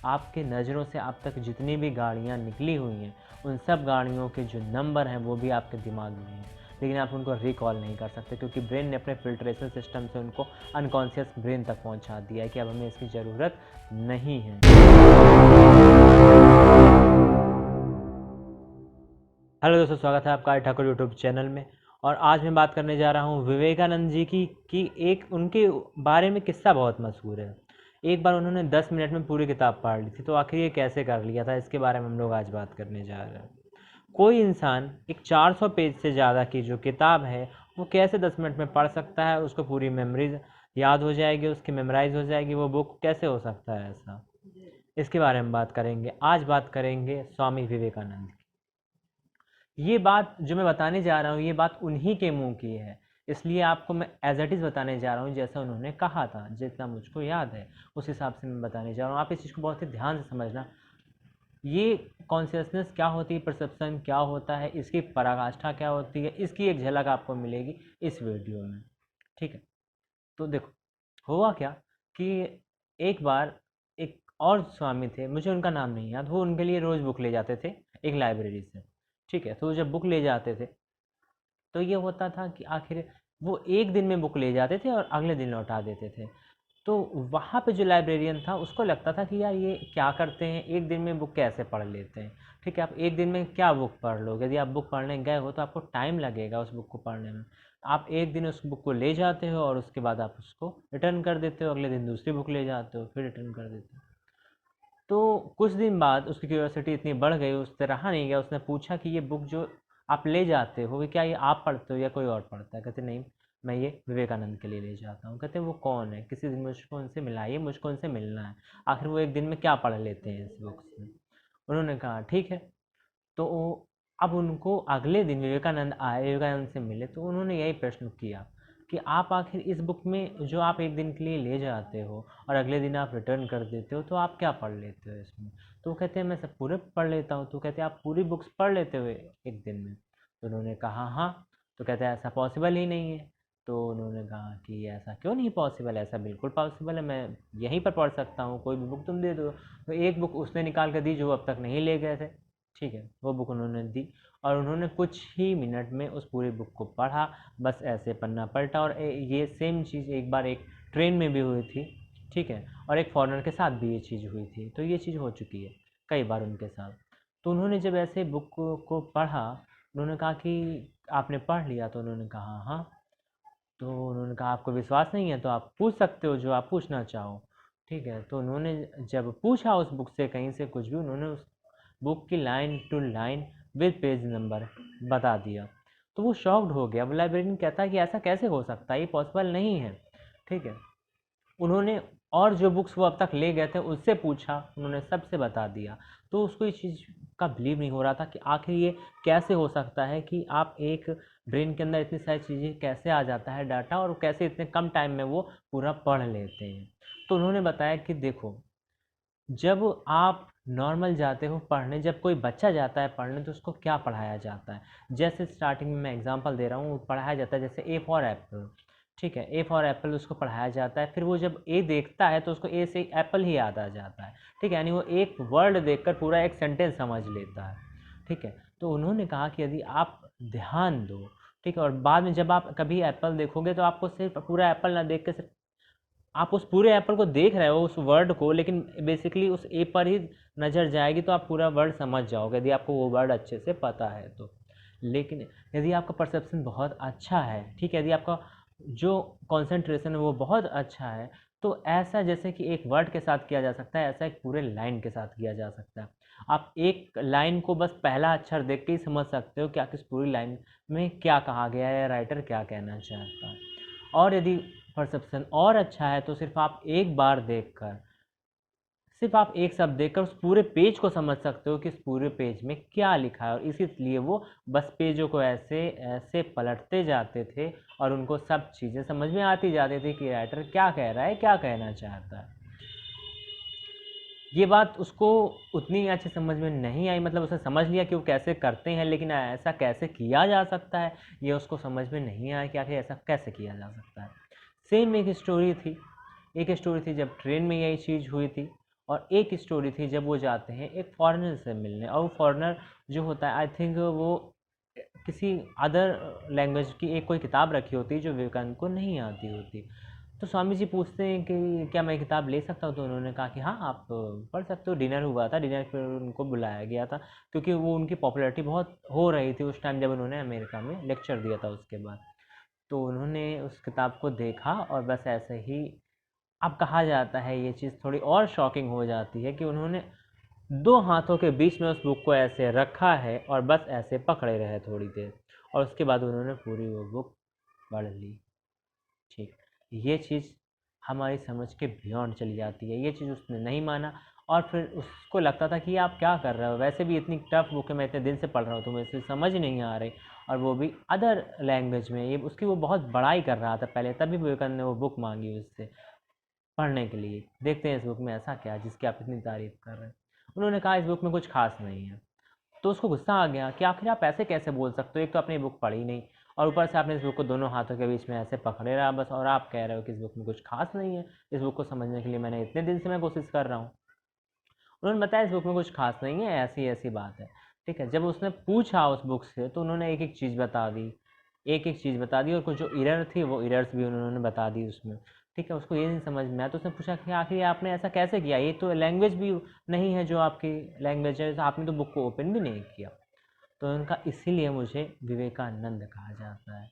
आपके नज़रों से अब तक जितनी भी गाड़ियाँ निकली हुई हैं उन सब गाड़ियों के जो नंबर हैं वो भी आपके दिमाग में हैं, लेकिन आप उनको रिकॉल नहीं कर सकते क्योंकि ब्रेन ने अपने फिल्ट्रेशन सिस्टम से उनको अनकॉन्शियस ब्रेन तक पहुंचा दिया है कि अब हमें इसकी ज़रूरत नहीं है। हेलो दोस्तों, स्वागत है आपका ठाकुर यूट्यूब चैनल में। और आज मैं बात करने जा रहा हूँ विवेकानंद जी की कि एक उनके बारे में किस्सा बहुत मशहूर है। एक बार उन्होंने 10 मिनट में पूरी किताब पढ़ ली थी, तो आखिर ये कैसे कर लिया था, इसके बारे में हम लोग आज बात करने जा रहे हैं। कोई इंसान एक 400 पेज से ज़्यादा की जो किताब है वो कैसे 10 मिनट में पढ़ सकता है, उसको पूरी मेमोरीज याद हो जाएगी, उसकी मेमोराइज हो जाएगी, वो बुक कैसे हो सकता है ऐसा, इसके बारे में बात करेंगे। आज बात करेंगे स्वामी विवेकानंद की। ये बात जो मैं बताने जा रहा हूँ ये बात उन्हीं के मुंह की है, इसलिए आपको मैं एज इट इज़ बताने जा रहा हूँ जैसा उन्होंने कहा था। जितना मुझको याद है उस हिसाब से मैं बताने जा रहा हूँ। आप इस चीज़ को बहुत ही ध्यान से समझना। ये कॉन्शियसनेस क्या होती है, परसेप्शन क्या होता है, इसकी पराकाष्ठा क्या होती है, इसकी एक झलक आपको मिलेगी इस वीडियो में। ठीक है, तो देखो हुआ क्या कि एक बार एक और स्वामी थे, मुझे उनका नाम नहीं याद, वो उनके लिए रोज़ बुक ले जाते थे एक लाइब्रेरी से। ठीक है, तो जब बुक ले जाते थे तो ये होता था कि आखिर वो एक दिन में बुक ले जाते थे और अगले दिन लौटा देते थे। तो वहाँ पे जो लाइब्रेरियन था उसको लगता था कि यार ये क्या करते हैं, एक दिन में बुक कैसे पढ़ लेते हैं। ठीक है, आप एक दिन में क्या बुक पढ़ लोगे, यदि आप बुक पढ़ने गए हो तो आपको टाइम लगेगा उस बुक को पढ़ने में। आप एक दिन उस बुक को ले जाते हो और उसके बाद आप उसको रिटर्न कर देते हो, अगले दिन दूसरी बुक ले जाते हो, फिर रिटर्न कर देते हो। तो कुछ दिन बाद उसकी क्यूरियोसिटी इतनी बढ़ गई, उससे रहा नहीं गया, उसने पूछा कि ये बुक जो आप ले जाते हो क्या ये आप पढ़ते हो या कोई और पढ़ता है। कहते नहीं, मैं ये विवेकानंद के लिए ले जाता हूँ। कहते वो कौन है, किसी दिन मुझको उनसे मिलाइए, मुझको उनसे मिलना है, आखिर वो एक दिन में क्या पढ़ लेते हैं इस बुक से। उन्होंने कहा ठीक है। तो अब उनको अगले दिन विवेकानंद आए, विवेकानंद से मिले, तो उन्होंने यही प्रश्न किया कि आप आखिर इस बुक में जो आप एक दिन के लिए ले जाते हो और अगले दिन आप रिटर्न कर देते हो, तो आप क्या पढ़ लेते हो इसमें। तो वो कहते हैं मैं सब पूरे पढ़ लेता हूँ। तो कहते हैं आप पूरी बुक्स पढ़ लेते हो एक दिन में। तो उन्होंने कहा हाँ। तो कहते हैं ऐसा पॉसिबल ही नहीं है। तो उन्होंने कहा कि ऐसा क्यों नहीं पॉसिबल, ऐसा बिल्कुल पॉसिबल है, मैं यहीं पर पढ़ सकता हूँ, कोई भी बुक तुम दे दो। तो एक बुक उसने निकाल कर दी जो अब तक नहीं ले गए थे। ठीक है, वो बुक उन्होंने दी और उन्होंने कुछ ही मिनट में उस पूरी बुक को पढ़ा। बस ऐसे पन्ना पलटा। और ये सेम चीज़ एक बार एक ट्रेन में भी हुई थी। ठीक है, और एक फॉरेनर के साथ भी ये चीज़ हुई थी। तो ये चीज़ हो चुकी है कई बार उनके साथ। तो उन्होंने जब ऐसे बुक को पढ़ा, उन्होंने कहा कि आपने पढ़ लिया। तो उन्होंने कहा हाँ। तो उन्होंने कहा आपको विश्वास नहीं है तो आप पूछ सकते हो जो आप पूछना चाहो। ठीक है, तो उन्होंने जब पूछा उस बुक से कहीं से कुछ भी, उन्होंने उस बुक की line to line with page number बता दिया। तो वो शॉक्ड हो गया। वो लाइब्रेरियन कहता है कि ऐसा कैसे हो सकता है, ये पॉसिबल नहीं है। ठीक है, उन्होंने और जो बुक्स वो अब तक ले गए थे उससे पूछा, उन्होंने सबसे बता दिया। तो उसको इस चीज़ का बिलीव नहीं हो रहा था कि आखिर ये कैसे हो सकता है कि आप एक ब्रेन के अंदर इतनी सारी चीज़ें कैसे आ जाता है डाटा, और कैसे इतने कम टाइम में वो पूरा पढ़ लेते हैं। तो उन्होंने बताया कि देखो, जब आप नॉर्मल जाते हो पढ़ने, जब कोई बच्चा जाता है पढ़ने तो उसको क्या पढ़ाया जाता है। जैसे स्टार्टिंग में मैं एग्जांपल दे रहा हूँ, पढ़ाया जाता है जैसे ए फॉर एप्पल। ठीक है, ए फॉर एप्पल उसको पढ़ाया जाता है। फिर वो जब ए देखता है तो उसको ए से एप्पल ही याद आ जाता है। ठीक है, यानी वो एक वर्ड देखकर पूरा एक सेंटेंस समझ लेता है। ठीक है, तो उन्होंने कहा कि यदि आप ध्यान दो, ठीक है, और बाद में जब आप कभी एप्पल देखोगे तो आपको सिर्फ पूरा एप्पल ना देख के सिर्फ आप उस पूरे एप्पल को देख रहे हो, उस वर्ड को, लेकिन बेसिकली उस ए पर ही नज़र जाएगी तो आप पूरा वर्ड समझ जाओगे यदि आपको वो वर्ड अच्छे से पता है तो। लेकिन यदि आपका परसेप्शन बहुत अच्छा है, ठीक है, यदि आपका जो कंसंट्रेशन है वो बहुत अच्छा है, तो ऐसा जैसे कि एक वर्ड के साथ किया जा सकता है, ऐसा एक पूरे लाइन के साथ किया जा सकता है। आप एक लाइन को बस पहला अक्षर देख के ही समझ सकते हो कि आखिर इस पूरी लाइन में क्या कहा गया है या राइटर क्या कहना चाहता है। और यदि परसेप्शन और अच्छा है तो सिर्फ आप एक बार देखकर, सिर्फ आप एक शब्द देखकर उस पूरे पेज को समझ सकते हो कि इस पूरे पेज में क्या लिखा है। और इसीलिए वो बस पेजों को ऐसे ऐसे पलटते जाते थे और उनको सब चीज़ें समझ में आती जाती थी कि राइटर क्या कह रहा है, क्या कहना चाहता है। ये बात उसको उतनी अच्छी समझ में नहीं आई, मतलब उसने समझ लिया कि वो कैसे करते हैं, लेकिन ऐसा कैसे किया जा सकता है ये उसको समझ में नहीं आया कि आखिर ऐसा कैसे किया जा सकता है। सेम एक स्टोरी थी, एक स्टोरी थी जब ट्रेन में यही चीज़ हुई थी। और एक स्टोरी थी जब वो जाते हैं एक फॉरेनर से मिलने, और वो फॉरेनर जो होता है आई थिंक वो किसी अदर लैंग्वेज की एक कोई किताब रखी होती है जो विवेकानंद को नहीं आती होती। तो स्वामी जी पूछते हैं कि क्या मैं किताब ले सकता हूँ, तो उन्होंने कहा कि हाँ आप पढ़ सकते हो। डिनर हुआ था, डिनर पर उनको बुलाया गया था क्योंकि वो उनकी पॉपुलैरिटी बहुत हो रही थी उस टाइम जब उन्होंने अमेरिका में लेक्चर दिया था उसके बाद। तो उन्होंने उस किताब को देखा और बस ऐसे ही, अब कहा जाता है ये चीज़ थोड़ी और शॉकिंग हो जाती है कि उन्होंने दो हाथों के बीच में उस बुक को ऐसे रखा है और बस ऐसे पकड़े रहे थोड़ी देर, और उसके बाद उन्होंने पूरी वो बुक पढ़ ली। ठीक, ये चीज़ हमारी समझ के बियॉन्ड चली जाती है। ये चीज़ उसने नहीं माना, और फिर उसको लगता था कि आप क्या कर रहे हो, वैसे भी इतनी टफ बुक है, मैं इतने दिन से पढ़ रहा हूँ, तुम्हें इसे समझ नहीं आ रही, और वो भी अदर लैंग्वेज में। ये उसकी वो बहुत बड़ाई कर रहा था पहले, तभी विवेकानंद ने वो बुक मांगी उससे पढ़ने के लिए। देखते हैं इस बुक में ऐसा क्या है जिसकी आप इतनी तारीफ कर रहे हैं। उन्होंने कहा इस बुक में कुछ खास नहीं है। तो उसको गुस्सा आ गया कि आखिर आप ऐसे कैसे बोल सकते हो, एक तो आपने बुक पढ़ी नहीं और ऊपर से आपने इस बुक को दोनों हाथों के बीच में ऐसे पकड़े रहा बस, और आप कह रहे हो कि इस बुक में कुछ खास नहीं है। इस बुक को समझने के लिए मैंने इतने दिन से मैं कोशिश कर रहा हूँ। उन्होंने बताया इस बुक में कुछ खास नहीं है, ऐसी ऐसी बात है। ठीक है, जब उसने पूछा उस बुक से तो उन्होंने एक एक चीज़ बता दी, एक एक चीज़ बता दी, और कुछ जो इरर थी वो इरर्स भी उन्होंने बता दी उसमें। ठीक है, उसको ये नहीं समझ में आया तो उसने पूछा कि आखिर आपने ऐसा कैसे किया, ये तो लैंग्वेज भी नहीं है जो आपकी लैंग्वेज है, आपने तो बुक को ओपन भी नहीं किया। तो उनका इसीलिए मुझे विवेकानंद कहा जाता है।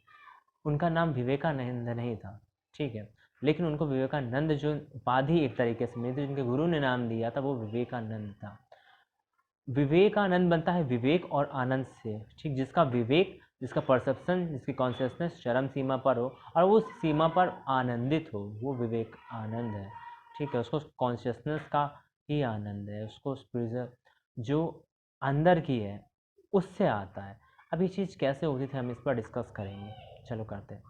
उनका नाम विवेकानंद नहीं था, ठीक है, लेकिन उनको विवेकानंद जो उपाधि एक तरीके से मिली थी, जिनके गुरु ने नाम दिया था, वो विवेकानंद था। विवेकानंद बनता है विवेक और आनंद से, ठीक, जिसका विवेक, जिसका परसेप्शन, जिसकी कॉन्शियसनेस चरम सीमा पर हो और वो उस सीमा पर आनंदित हो, वो विवेक आनंद है। ठीक है, उसको कॉन्शियसनेस का ही आनंद है, उसको स्पिरिचुअल जो अंदर की है उससे आता है। अब ये चीज़ कैसे होती थी हम इस पर डिस्कस करेंगे, चलो करते हैं।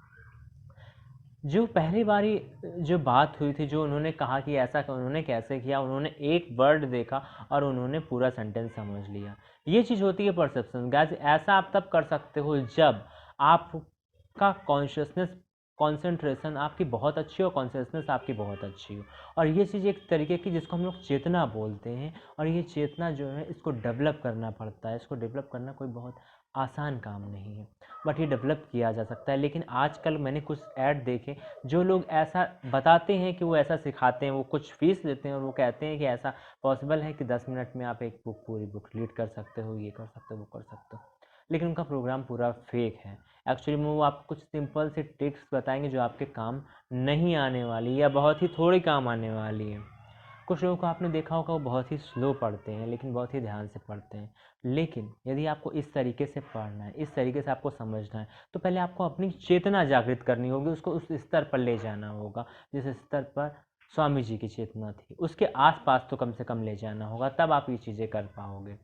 जो पहली बारी जो बात हुई थी, जो उन्होंने कहा कि ऐसा उन्होंने कैसे किया, उन्होंने एक वर्ड देखा और उन्होंने पूरा सेंटेंस समझ लिया। ये चीज़ होती है परसेप्शन गाइस। ऐसा आप तब कर सकते हो जब आपका कॉन्शियसनेस कंसंट्रेशन आपकी बहुत अच्छी हो, कॉन्शियसनेस आपकी बहुत अच्छी हो। और ये चीज़ एक तरीके की जिसको हम लोग चेतना बोलते हैं, और ये चेतना जो है इसको डेवलप करना पड़ता है। इसको डेवलप करना कोई बहुत आसान काम नहीं है, बट ये डेवलप किया जा सकता है। लेकिन आजकल मैंने कुछ ऐड देखे जो लोग ऐसा बताते हैं कि वो ऐसा सिखाते हैं, वो कुछ फीस लेते हैं और वो कहते हैं कि ऐसा पॉसिबल है कि 10 मिनट में आप एक बुक पूरी बुक रीड कर सकते हो, ये कर सकते हो, वो कर सकते हो। लेकिन उनका प्रोग्राम पूरा फेक है। एक्चुअली में वो आपको कुछ सिंपल से ट्रिक्स बताएंगे जो आपके काम नहीं आने वाली या बहुत ही थोड़ी काम आने वाली है। कुछ लोगों को आपने देखा होगा वो बहुत ही स्लो पढ़ते हैं लेकिन बहुत ही ध्यान से पढ़ते हैं। लेकिन यदि आपको इस तरीके से पढ़ना है, इस तरीके से आपको समझना है, तो पहले आपको अपनी चेतना जागृत करनी होगी, उसको उस स्तर पर ले जाना होगा जिस स्तर पर स्वामी जी की चेतना थी, उसके आसपास तो कम से कम ले जाना होगा, तब आप ये चीज़ें कर पाओगे।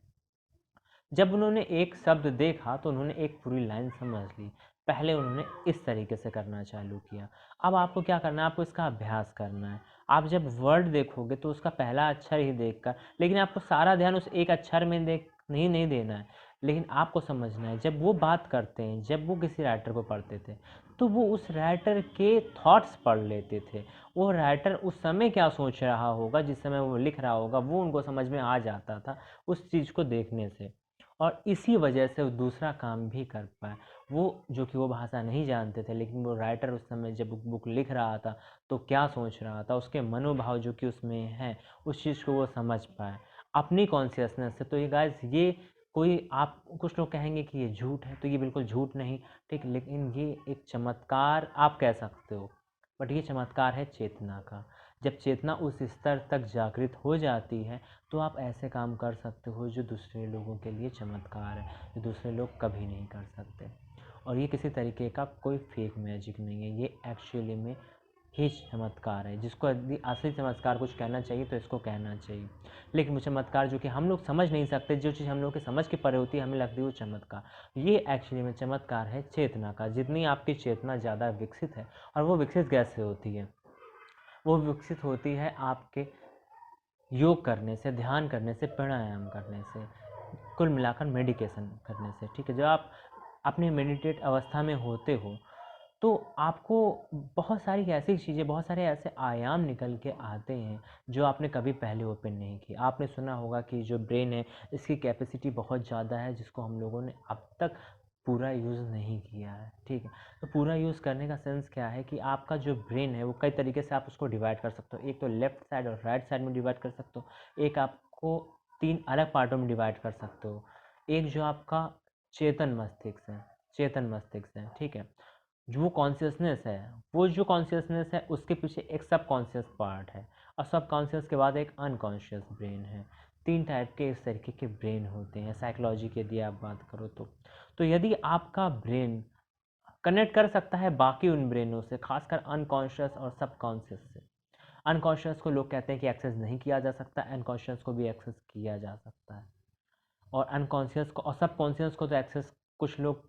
जब उन्होंने एक शब्द देखा तो उन्होंने एक पूरी लाइन समझ ली। पहले उन्होंने इस तरीके से करना चालू किया। अब आपको क्या करना है, आपको इसका अभ्यास करना है। आप जब वर्ड देखोगे तो उसका पहला अक्षर ही देखकर, लेकिन आपको सारा ध्यान उस एक अक्षर में देख नहीं देना है। लेकिन आपको समझना है जब वो बात करते हैं, जब वो किसी राइटर को पढ़ते थे तो वो उस राइटर के थॉट्स पढ़ लेते थे। वो राइटर उस समय क्या सोच रहा होगा, जिस समय वो लिख रहा होगा, वो उनको समझ में आ जाता था उस चीज़ को देखने से। और इसी वजह से वो दूसरा काम भी कर पाए। वो जो कि वो भाषा नहीं जानते थे, लेकिन वो राइटर उस समय जब बुक लिख रहा था तो क्या सोच रहा था, उसके मनोभाव जो कि उसमें है, उस चीज़ को वो समझ पाए अपनी कॉन्शियसनेस से। तो ये गाइस, ये कोई, आप कुछ लोग कहेंगे कि ये झूठ है, तो ये बिल्कुल झूठ नहीं, ठीक, लेकिन ये एक चमत्कार आप कह सकते हो। बट ये चमत्कार है चेतना का। जब चेतना उस स्तर तक जागृत हो जाती है तो आप ऐसे काम कर सकते हो जो दूसरे लोगों के लिए चमत्कार है, जो दूसरे लोग कभी नहीं कर सकते। और ये किसी तरीके का कोई फेक मैजिक नहीं है, ये एक्चुअली में ही चमत्कार है। जिसको यदि असली चमत्कार कुछ कहना चाहिए तो इसको कहना चाहिए। लेकिन वो चमत्कार जो कि हम लोग समझ नहीं सकते, जो चीज़ हम लोग के समझ के परे होती है, हमें लगती है वो चमत्कार। ये एक्चुअली में चमत्कार है चेतना का। जितनी आपकी चेतना ज़्यादा विकसित है, और वो विकसित कैसे होती है, वो विकसित होती है आपके योग करने से, ध्यान करने से, प्राणायाम करने से, कुल मिलाकर मेडिटेशन करने से। ठीक है, जब आप अपनी मेडिटेट अवस्था में होते हो तो आपको बहुत सारी ऐसी चीज़ें, बहुत सारे ऐसे आयाम निकल के आते हैं जो आपने कभी पहले ओपन नहीं किए। आपने सुना होगा कि जो ब्रेन है इसकी कैपेसिटी बहुत ज़्यादा है, जिसको हम लोगों ने अब तक पूरा यूज़ नहीं किया है, ठीक है। तो पूरा यूज़ करने का सेंस क्या है कि आपका जो ब्रेन है वो कई तरीके से आप उसको डिवाइड कर सकते हो। एक तो लेफ्ट साइड और राइट साइड में डिवाइड कर सकते हो, एक आपको 3 अलग पार्टों में डिवाइड कर सकते हो। एक जो आपका चेतन मस्तिष्क है, चेतन मस्तिष्क है, ठीक है। जो कॉन्शियसनेस है, वो जो कॉन्शियसनेस है उसके पीछे एक सब कॉन्शियस पार्ट है, और सब कॉन्शियस के बाद एक अनकॉन्शियस ब्रेन है। 3 टाइप के इस तरीके के ब्रेन होते हैं साइकोलॉजी की यदि आप बात करो तो यदि आपका ब्रेन कनेक्ट कर सकता है बाकी उन ब्रेनों से, खासकर अनकॉन्शियस और सबकॉन्शियस से। अनकॉन्शियस को लोग कहते हैं कि एक्सेस नहीं किया जा सकता, अनकॉन्शियस को भी एक्सेस किया जा सकता है। और अनकॉन्शियस को और सबकॉन्शियस को तो एक्सेस कुछ लोग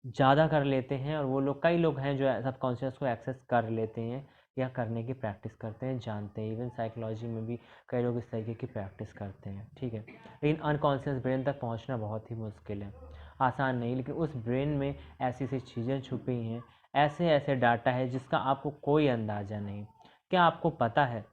ज़्यादा कर लेते हैं, और वो लोग, कई लोग हैं जो सबकॉन्शियस को एक्सेस कर लेते हैं या करने की प्रैक्टिस करते हैं, जानते हैं। इवन साइकोलॉजी में भी कई लोग इस तरीके की प्रैक्टिस करते हैं, ठीक है। लेकिन अनकॉन्शियस ब्रेन तक पहुंचना बहुत ही मुश्किल है, आसान नहीं। लेकिन उस ब्रेन में ऐसी ऐसी चीज़ें छुपी हैं, ऐसे ऐसे डाटा है जिसका आपको कोई अंदाज़ा नहीं। क्या आपको पता है,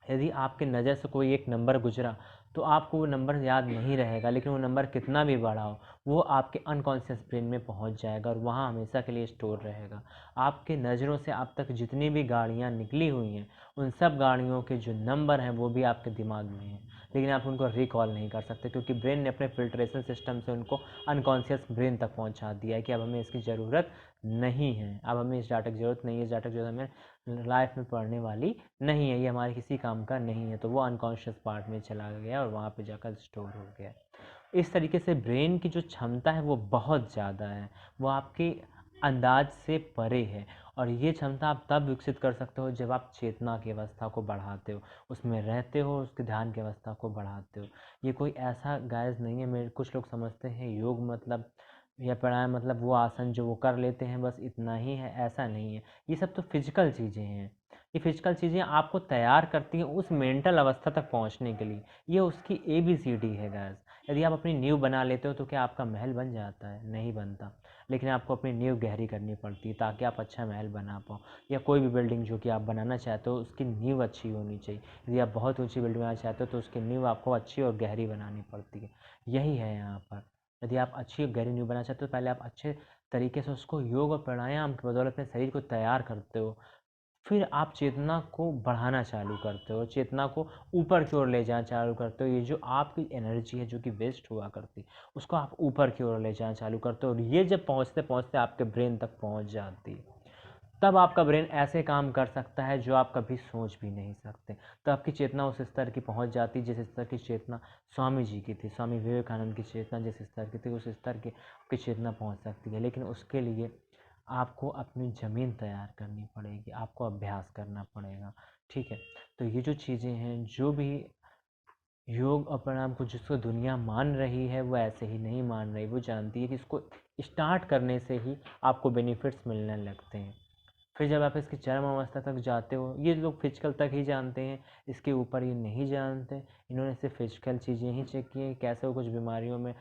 यदि आपके नज़र से कोई एक नंबर गुजरा तो आपको वो नंबर याद नहीं रहेगा, लेकिन वो नंबर कितना भी बड़ा हो वो आपके अनकॉन्शियस ब्रेन में पहुंच जाएगा और वहाँ हमेशा के लिए स्टोर रहेगा। आपके नज़रों से अब तक जितनी भी गाड़ियाँ निकली हुई हैं उन सब गाड़ियों के जो नंबर हैं वो भी आपके दिमाग में हैं, लेकिन आप उनको रिकॉल नहीं कर सकते, क्योंकि ब्रेन ने अपने फिल्ट्रेशन सिस्टम से उनको अनकॉन्शियस ब्रेन तक पहुँचा दिया है कि अब हमें इसकी ज़रूरत नहीं है, अब हमें इस डाटा की ज़रूरत नहीं है, इस डाटा की ज़रूरत हमें लाइफ में पढ़ने वाली नहीं है, ये हमारे किसी काम का नहीं है। तो वो अनकॉन्शियस पार्ट में चला गया और वहाँ पे जाकर स्टोर हो गया। इस तरीके से ब्रेन की जो क्षमता है वो बहुत ज़्यादा है, वो आपके अंदाज से परे है। और ये क्षमता आप तब विकसित कर सकते हो जब आप चेतना की अवस्था को बढ़ाते हो, उसमें रहते हो, उसके ध्यान की अवस्था को बढ़ाते हो। ये कोई ऐसा गाइस नहीं है, मेरे कुछ लोग समझते हैं योग मतलब या प्राणायाम मतलब वो आसन जो वो कर लेते हैं बस इतना ही है, ऐसा नहीं है। ये सब तो फिजिकल चीज़ें हैं, ये फिजिकल चीज़ें आपको तैयार करती हैं उस मेंटल अवस्था तक पहुंचने के लिए। ये उसकी ABCD है गाइस। यदि आप अपनी नींव बना लेते हो तो क्या आपका महल बन जाता है? नहीं बनता। लेकिन आपको अपनी नींव गहरी करनी पड़ती है ताकि आप अच्छा महल बना पाओ, या कोई भी बिल्डिंग जो कि आप बनाना चाहते हो उसकी नींव अच्छी होनी चाहिए। यदि आप बहुत ऊंची बिल्डिंग बनाना चाहते हो तो उसकी नींव आपको अच्छी और गहरी बनानी पड़ती है। यही है यहाँ पर। यदि आप अच्छी और गहरी नींव बनाना चाहते हो तो पहले आप अच्छे तरीके से उसको योग और प्राणायाम की बदौलत अपने शरीर को तैयार करते हो, फिर आप चेतना को बढ़ाना चालू करते हो, चेतना को ऊपर की ओर ले जाना चालू करते हो। ये जो आपकी एनर्जी है जो कि वेस्ट हुआ करती, उसको आप ऊपर की ओर ले जाना चालू करते हो, और ये जब पहुँचते पहुँचते आपके ब्रेन तक पहुँच जाती है, तब आपका ब्रेन ऐसे काम कर सकता है जो आप कभी सोच भी नहीं सकते। तो आपकी चेतना उस स्तर की पहुंच जाती है जिस स्तर की चेतना स्वामी जी की थी, स्वामी विवेकानंद की चेतना जिस स्तर की थी उस स्तर की आपकी चेतना पहुंच सकती है। लेकिन उसके लिए आपको अपनी ज़मीन तैयार करनी पड़ेगी, आपको अभ्यास करना पड़ेगा, ठीक है। तो ये जो चीज़ें हैं, जो भी योग और प्राणायाम को जिसको दुनिया मान रही है वो ऐसे ही नहीं मान रही, वो जानती है कि इसको स्टार्ट करने से ही आपको बेनिफिट्स मिलने लगते हैं। फिर जब आप इसकी चरम अवस्था तक जाते हो, ये लोग फिजिकल तक ही जानते हैं, इसके ऊपर ये नहीं जानते। इन्होंने सिर्फ फिजिकल चीज़ें ही चेक की हैं, कैसे वो कुछ बीमारियों में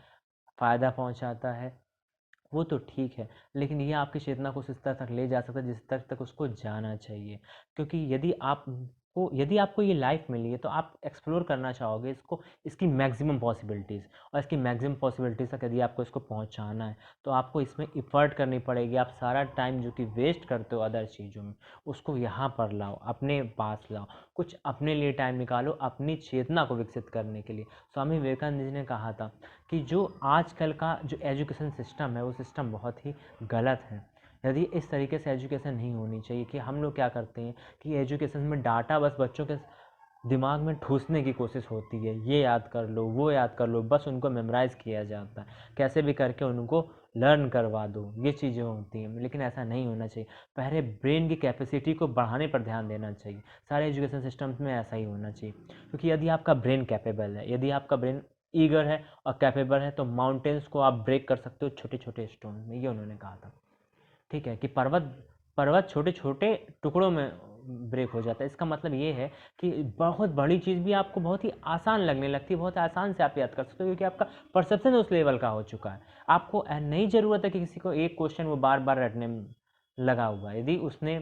फ़ायदा पहुंचाता है, वो तो ठीक है। लेकिन ये आपकी चेतना को उस स्तर तक ले जा सकता है जिस स्तर तक उसको जाना चाहिए। क्योंकि यदि आपको ये लाइफ मिली है तो आप एक्सप्लोर करना चाहोगे इसको, इसकी मैक्सिमम पॉसिबिलिटीज़, और इसकी मैक्सिमम पॉसिबिलिटीज़ तक यदि आपको इसको पहुंचाना है तो आपको इसमें एफर्ट करनी पड़ेगी। आप सारा टाइम जो कि वेस्ट करते हो अदर चीज़ों में, उसको यहाँ पर लाओ, अपने पास लाओ, कुछ अपने लिए टाइम निकालो अपनी चेतना को विकसित करने के लिए। स्वामी विवेकानंद जी ने कहा था कि जो आजकल का जो एजुकेशन सिस्टम है वो सिस्टम बहुत ही गलत है। यदि इस तरीके से एजुकेशन नहीं होनी चाहिए कि हम लोग क्या करते हैं कि एजुकेशन में डाटा बस बच्चों के दिमाग में ठूसने की कोशिश होती है, ये याद कर लो वो याद कर लो, बस उनको मेमोराइज़ किया जाता है, कैसे भी करके उनको लर्न करवा दो, ये चीज़ें होती हैं। लेकिन ऐसा नहीं होना चाहिए, पहले ब्रेन की कैपेसिटी को बढ़ाने पर ध्यान देना चाहिए। सारे एजुकेशन सिस्टम्स में ऐसा ही होना चाहिए, क्योंकि यदि आपका ब्रेन कैपेबल है, यदि आपका ब्रेन ईगर है और कैपेबल है तो माउंटेन्स को आप ब्रेक कर सकते हो छोटे छोटे स्टोन में, ये उन्होंने कहा था, ठीक है। कि पर्वत पर्वत छोटे छोटे टुकड़ों में ब्रेक हो जाता है। इसका मतलब ये है कि बहुत बड़ी चीज़ भी आपको बहुत ही आसान लगने लगती है, बहुत आसान से आप याद कर सकते हो, क्योंकि आपका परसेप्शन उस लेवल का हो चुका है। आपको नहीं ज़रूरत है कि किसी को एक क्वेश्चन वो बार बार रटने में लगा हुआ है। यदि उसने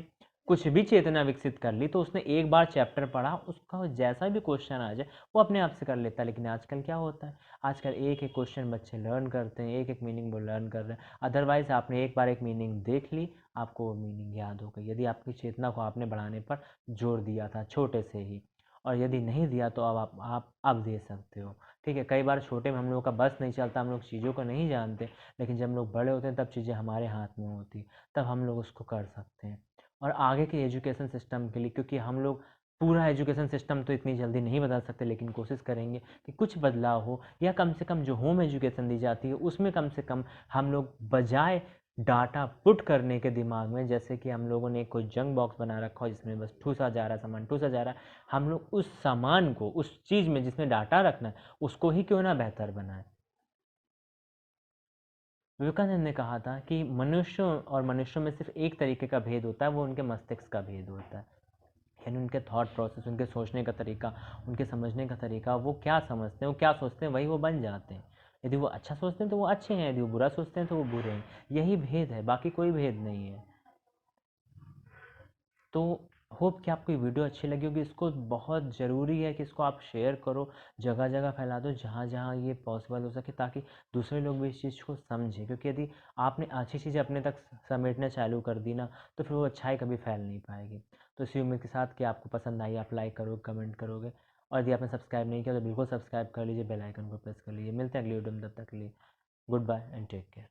कुछ भी चेतना विकसित कर ली तो उसने एक बार चैप्टर पढ़ा, उसका जैसा भी क्वेश्चन आ जाए वो अपने आप से कर लेता है। लेकिन आजकल क्या होता है, आजकल एक एक क्वेश्चन बच्चे लर्न करते हैं, एक एक मीनिंग वो लर्न कर रहे हैं। अदरवाइज आपने एक बार एक मीनिंग देख ली, आपको वो मीनिंग याद हो गई, यदि आपकी चेतना को आपने बढ़ाने पर जोर दिया था छोटे से ही। और यदि नहीं दिया तो अब आप अब दे सकते हो। ठीक है, कई बार छोटे में हम लोगों का बस नहीं चलता, हम लोग चीज़ों को नहीं जानते, लेकिन जब हम लोग बड़े होते हैं तब चीज़ें हमारे हाथ में होती, तब हम लोग उसको कर सकते हैं। और आगे के एजुकेशन सिस्टम के लिए, क्योंकि हम लोग पूरा एजुकेशन सिस्टम तो इतनी जल्दी नहीं बदल सकते, लेकिन कोशिश करेंगे कि कुछ बदलाव हो, या कम से कम जो होम एजुकेशन दी जाती है उसमें कम से कम हम लोग बजाय डाटा पुट करने के दिमाग में, जैसे कि हम लोगों ने कोई जंक बॉक्स बना रखा हो जिसमें बस ठूसा जा रहा है सामान, ठूसा जा रहा है, हम लोग उस सामान को, उस चीज़ में जिसमें डाटा रखना है उसको ही क्यों ना बेहतर बनाए। विवेकानंद ने कहा था कि मनुष्यों और मनुष्यों में सिर्फ एक तरीके का भेद होता है, वो उनके मस्तिष्क का भेद होता है। यानी उनके थॉट प्रोसेस, उनके सोचने का तरीका, उनके समझने का तरीका, वो क्या समझते हैं, वो क्या सोचते हैं, वही वो बन जाते हैं। यदि वो अच्छा सोचते हैं तो वो अच्छे हैं, यदि वो बुरा सोचते हैं तो वो बुरे हैं। यही भेद है, बाकी कोई भेद नहीं है। तो होप कि आपको ये वीडियो अच्छी लगी होगी। इसको बहुत ज़रूरी है कि इसको आप शेयर करो, जगह जगह फैला दो, जहाँ जहाँ ये पॉसिबल हो सके, ताकि दूसरे लोग भी इस चीज़ को समझें। क्योंकि यदि आपने अच्छी चीज़ें अपने तक समेटना चालू कर दी ना, तो फिर वो अच्छाई कभी फैल नहीं पाएगी। तो इसी उम्मीद के साथ कि आपको पसंद आई, आप लाइक करोगे, कमेंट करोगे, और यदि आपने सब्सक्राइब नहीं किया तो बिल्कुल सब्सक्राइब कर लीजिए, बेल आइकन को प्रेस कर लीजिए। मिलते हैं अगली वीडियो में, तब तक के लिए good bye and take care.